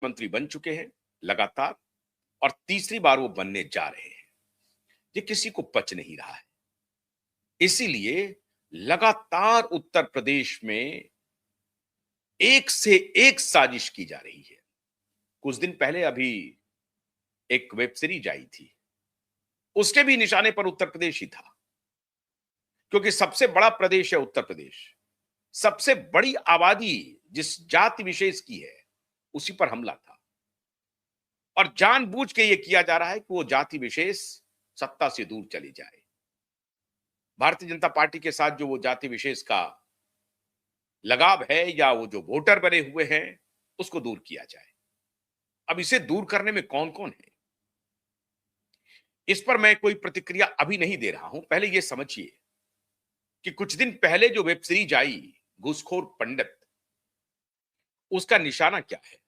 मंत्री बन चुके हैं लगातार, और तीसरी बार वो बनने जा रहे हैं। ये किसी को पच नहीं रहा है। इसीलिए लगातार उत्तर प्रदेश में एक से एक साजिश की जा रही है। कुछ दिन पहले अभी एक वेब सीरीज आई थी, उसके भी निशाने पर उत्तर प्रदेश ही था, क्योंकि सबसे बड़ा प्रदेश है उत्तर प्रदेश। सबसे बड़ी आबादी जिस जाति विशेष की है, उसी पर हमला था, और जानबूझ के यह किया जा रहा है कि वो जाति विशेष सत्ता से दूर चली जाए। भारतीय जनता पार्टी के साथ जो वो जाति विशेष का लगाव है, या वो जो वोटर बने हुए हैं, उसको दूर किया जाए। अब इसे दूर करने में कौन कौन है, इस पर मैं कोई प्रतिक्रिया अभी नहीं दे रहा हूं। पहले यह समझिए कि कुछ दिन पहले जो वेब सीरीज आई घूसखोर पंडित, उसका निशाना क्या है।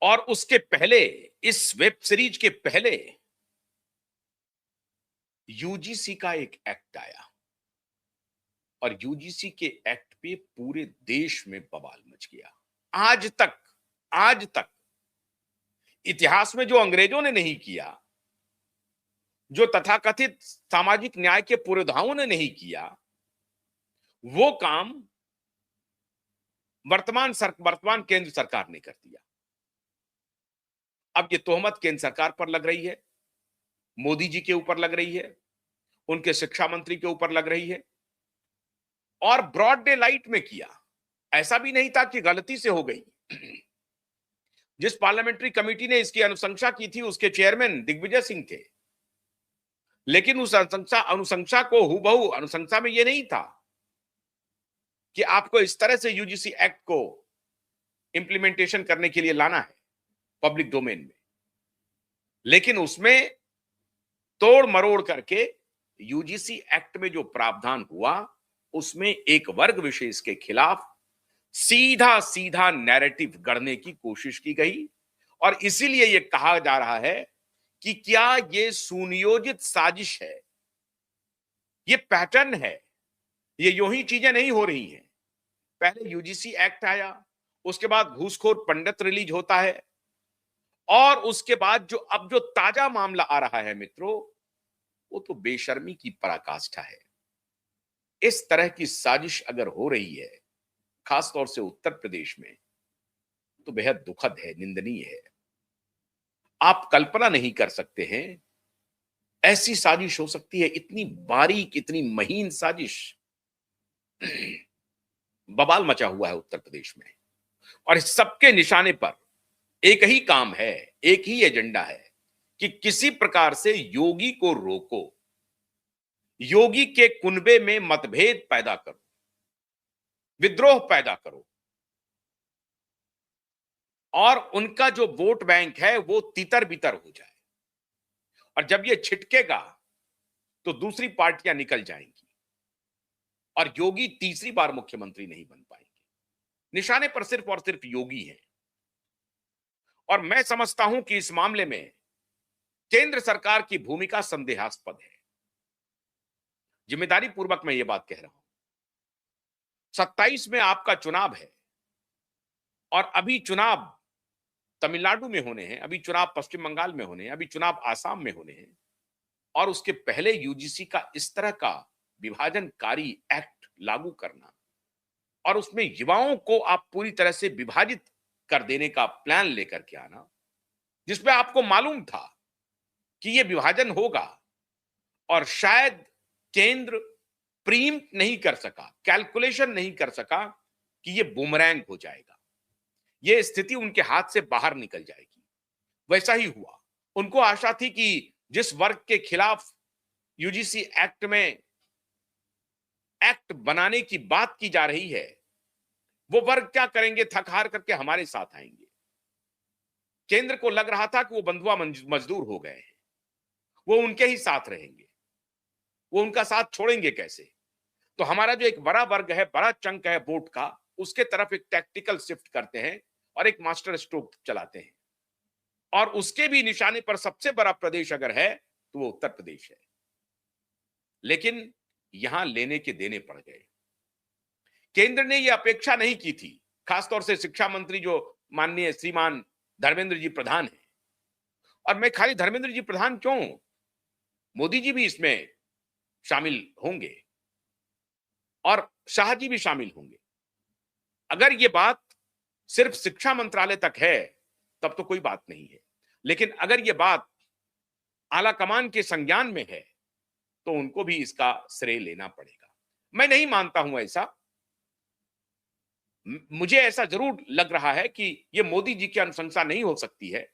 और उसके पहले, इस वेब सीरीज के पहले यूजीसी का एक एक्ट आया, और यूजीसी के एक्ट पे पूरे देश में बवाल मच गया। आज तक इतिहास में जो अंग्रेजों ने नहीं किया, जो तथाकथित सामाजिक न्याय के पुरोधाओं ने नहीं किया, वो काम वर्तमान केंद्र सरकार ने कर दिया। अब ये तोहमत केंद्र सरकार पर लग रही है, मोदी जी के ऊपर लग रही है, उनके शिक्षा मंत्री के ऊपर लग रही है, और ब्रॉड डे लाइट में किया। ऐसा भी नहीं था कि गलती से हो गई। जिस पार्लियामेंट्री कमेटी ने इसकी अनुशंसा की थी, उसके चेयरमैन दिग्विजय सिंह थे, लेकिन उस अनुशंसा को हुबहू, अनुशंसा में यह नहीं था कि आपको इस तरह से यूजीसी एक्ट को इंप्लीमेंटेशन करने के लिए लाना है पब्लिक डोमेन में, लेकिन उसमें तोड़ मरोड़ करके यूजीसी एक्ट में जो प्रावधान हुआ, उसमें एक वर्ग विशेष के खिलाफ सीधा सीधा नैरेटिव गढ़ने की कोशिश की गई। और इसीलिए यह कहा जा रहा है कि क्या यह सुनियोजित साजिश है, यह पैटर्न है, ये यूं ही चीजें नहीं हो रही हैं। पहले यूजीसी एक्ट आया, उसके बाद घूसखोर पंडित रिलीज होता है, और उसके बाद जो ताजा मामला आ रहा है मित्रों, वो तो बेशर्मी की पराकाष्ठा है। इस तरह की साजिश अगर हो रही है, खासतौर से उत्तर प्रदेश में, तो बेहद दुखद है, निंदनीय है। आप कल्पना नहीं कर सकते हैं ऐसी साजिश हो सकती है, इतनी बारीक, इतनी महीन साजिश। बवाल मचा हुआ है उत्तर प्रदेश में, और इस सबके निशाने पर एक ही काम है, एक ही एजेंडा है कि किसी प्रकार से योगी को रोको, योगी के कुनबे में मतभेद पैदा करो, विद्रोह पैदा करो, और उनका जो वोट बैंक है वो तितर बितर हो जाए। और जब ये छिटकेगा तो दूसरी पार्टियां निकल जाएंगी, और योगी तीसरी बार मुख्यमंत्री नहीं बन पाएंगे। निशाने पर सिर्फ और सिर्फ योगी है। और मैं समझता हूं कि इस मामले में केंद्र सरकार की भूमिका संदेहास्पद है। जिम्मेदारी पूर्वक मैं ये बात कह रहा हूं। 27 में आपका चुनाव है, और अभी चुनाव तमिलनाडु में होने हैं, अभी चुनाव पश्चिम बंगाल में होने हैं, अभी चुनाव आसाम में होने हैं, और उसके पहले यूजीसी का इस तरह का विभाजनकारी एक्ट लागू करना, और उसमें युवाओं को आप पूरी तरह से विभाजित कर देने का प्लान लेकर के आना, जिसमें आपको मालूम था कि यह विभाजन होगा, और शायद केंद्र प्रीम्प्ट नहीं कर सका, कैलकुलेशन नहीं कर सका कि यह बूमरैंग हो जाएगा, यह स्थिति उनके हाथ से बाहर निकल जाएगी। वैसा ही हुआ। उनको आशा थी कि जिस वर्ग के खिलाफ यूजीसी एक्ट में एक्ट बनाने की बात की जा रही है, वो वर्ग क्या करेंगे, थक हार करके हमारे साथ आएंगे। केंद्र को लग रहा था कि वो बंधुआ मजदूर हो गए हैं, वो उनके ही साथ रहेंगे, वो उनका साथ छोड़ेंगे कैसे। तो हमारा जो एक बड़ा वर्ग है, बड़ा चंक है वोट का, उसके तरफ एक टैक्टिकल शिफ्ट करते हैं और एक मास्टर स्ट्रोक चलाते हैं। और उसके भी निशाने पर सबसे बड़ा प्रदेश अगर है तो वो उत्तर प्रदेश है। लेकिन यहां लेने के देने पड़ गए। केंद्र ने यह अपेक्षा नहीं की थी, खासतौर से शिक्षा मंत्री जो माननीय श्रीमान धर्मेंद्र जी प्रधान हैं। और मैं खाली धर्मेंद्र जी प्रधान क्यों, मोदी जी भी इसमें शामिल होंगे और शाह जी भी शामिल होंगे। अगर ये बात सिर्फ शिक्षा मंत्रालय तक है तब तो कोई बात नहीं है, लेकिन अगर ये बात आला कमान के संज्ञान में है तो उनको भी इसका श्रेय लेना पड़ेगा। मैं नहीं मानता हूं ऐसा। मुझे ऐसा जरूर लग रहा है कि ये मोदी जी की अनुशंसा नहीं हो सकती है,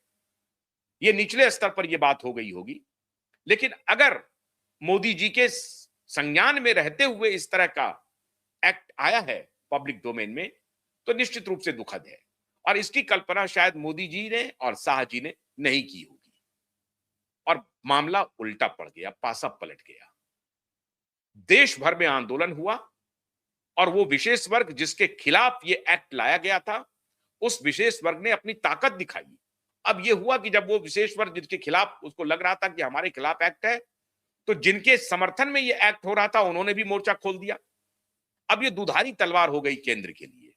ये निचले स्तर पर ये बात हो गई होगी। लेकिन अगर मोदी जी के संज्ञान में रहते हुए इस तरह का एक्ट आया है पब्लिक डोमेन में तो निश्चित रूप से दुखद है, और इसकी कल्पना शायद मोदी जी ने और शाह जी ने नहीं की होगी और मामला उल्टा पड़ गया, पासा पलट गया। देश भर में आंदोलन हुआ और वो विशेष वर्ग जिसके खिलाफ ये एक्ट लाया गया था, उस विशेष वर्ग ने अपनी ताकत दिखाई। अब ये हुआ कि जब वो विशेष वर्ग जिसके खिलाफ उसको लग रहा था कि हमारे खिलाफ एक्ट है, तो जिनके समर्थन में ये एक्ट हो रहा था उन्होंने भी मोर्चा खोल दिया। अब ये दुधारी तलवार हो गई केंद्र के लिए।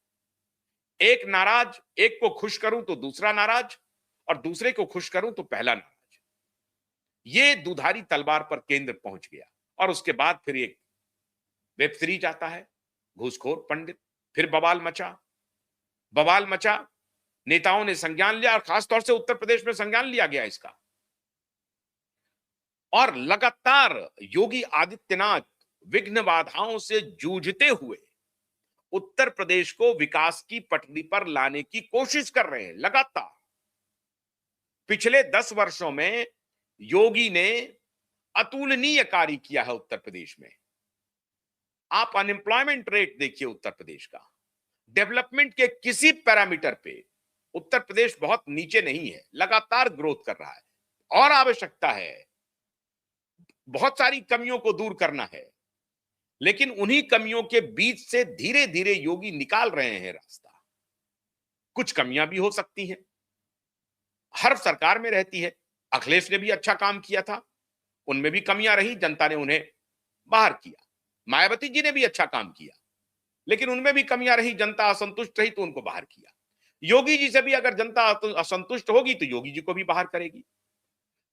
एक नाराज, एक को खुश करूं तो दूसरा नाराज, और दूसरे को खुश करूं तो पहला नाराज। ये दुधारी तलवार पर केंद्र पहुंच गया। और उसके बाद फिर एक वेब सीरीज आता है घूसखोर पंडित, फिर बवाल मचा। नेताओं ने संज्ञान लिया और खासतौर से उत्तर प्रदेश में संज्ञान लिया गया इसका। और लगातार योगी आदित्यनाथ विघ्न बाधाओं से जूझते हुए उत्तर प्रदेश को विकास की पटरी पर लाने की कोशिश कर रहे हैं लगातार। पिछले 10 वर्षों में योगी ने अतुलनीय कार्य किया है उत्तर प्रदेश में। आप अनएम्प्लॉयमेंट रेट देखिए उत्तर प्रदेश का, डेवलपमेंट के किसी पैरामीटर पे उत्तर प्रदेश बहुत नीचे नहीं है, लगातार ग्रोथ कर रहा है। और आवश्यकता है, बहुत सारी कमियों को दूर करना है, लेकिन उन्हीं कमियों के बीच से धीरे धीरे योगी निकाल रहे हैं रास्ता। कुछ कमियां भी हो सकती हैं, हर सरकार में रहती है। अखिलेश ने भी अच्छा काम किया था, उनमें भी कमियां रही, जनता ने उन्हें बाहर किया। मायावती जी ने भी अच्छा काम किया, लेकिन उनमें भी कमियां रही, जनता असंतुष्ट रही तो उनको बाहर किया। योगी जी से भी अगर जनता असंतुष्ट होगी तो योगी जी को भी बाहर करेगी।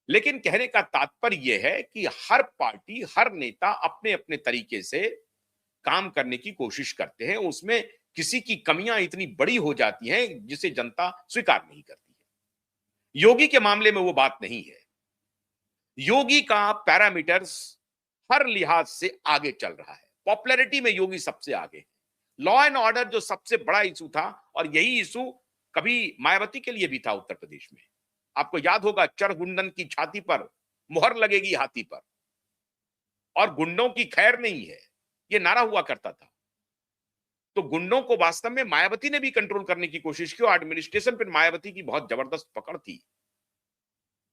लेकिन कहने का तात्पर्य यह है कि हर पार्टी, हर नेता अपने अपने तरीके से काम करने की कोशिश करते हैं, उसमें किसी की कमियां इतनी बड़ी हो जाती हैं जिसे जनता स्वीकार नहीं करती है। योगी के मामले में वो बात नहीं है। योगी का पैरामीटर्स हर लिहाज से आगे चल रहा है। पॉपुलैरिटी में योगी सबसे आगे है। लॉ एंड ऑर्डर जो सबसे बड़ा इशू था, और यही इशू कभी मायावती के लिए भी था उत्तर प्रदेश में। आपको याद होगा, चर गुंडन की छाती पर मुहर लगेगी हाथी पर, और गुंडों की खैर नहीं है, ये नारा हुआ करता था। तो गुंडों को वास्तव में मायावती ने भी कंट्रोल करने की कोशिश की, और एडमिनिस्ट्रेशन पर मायावती की बहुत जबरदस्त पकड़ थी।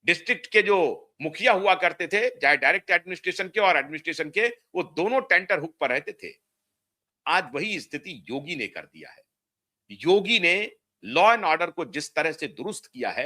डिस्ट्रिक्ट के जो मुखिया हुआ करते थे, चाहे डायरेक्ट एडमिनिस्ट्रेशन के और एडमिनिस्ट्रेशन के, वो दोनों टेंटर हुक पर रहते थे। आज वही स्थिति योगी ने कर दिया है। योगी ने लॉ एंड ऑर्डर को जिस तरह से दुरुस्त किया है,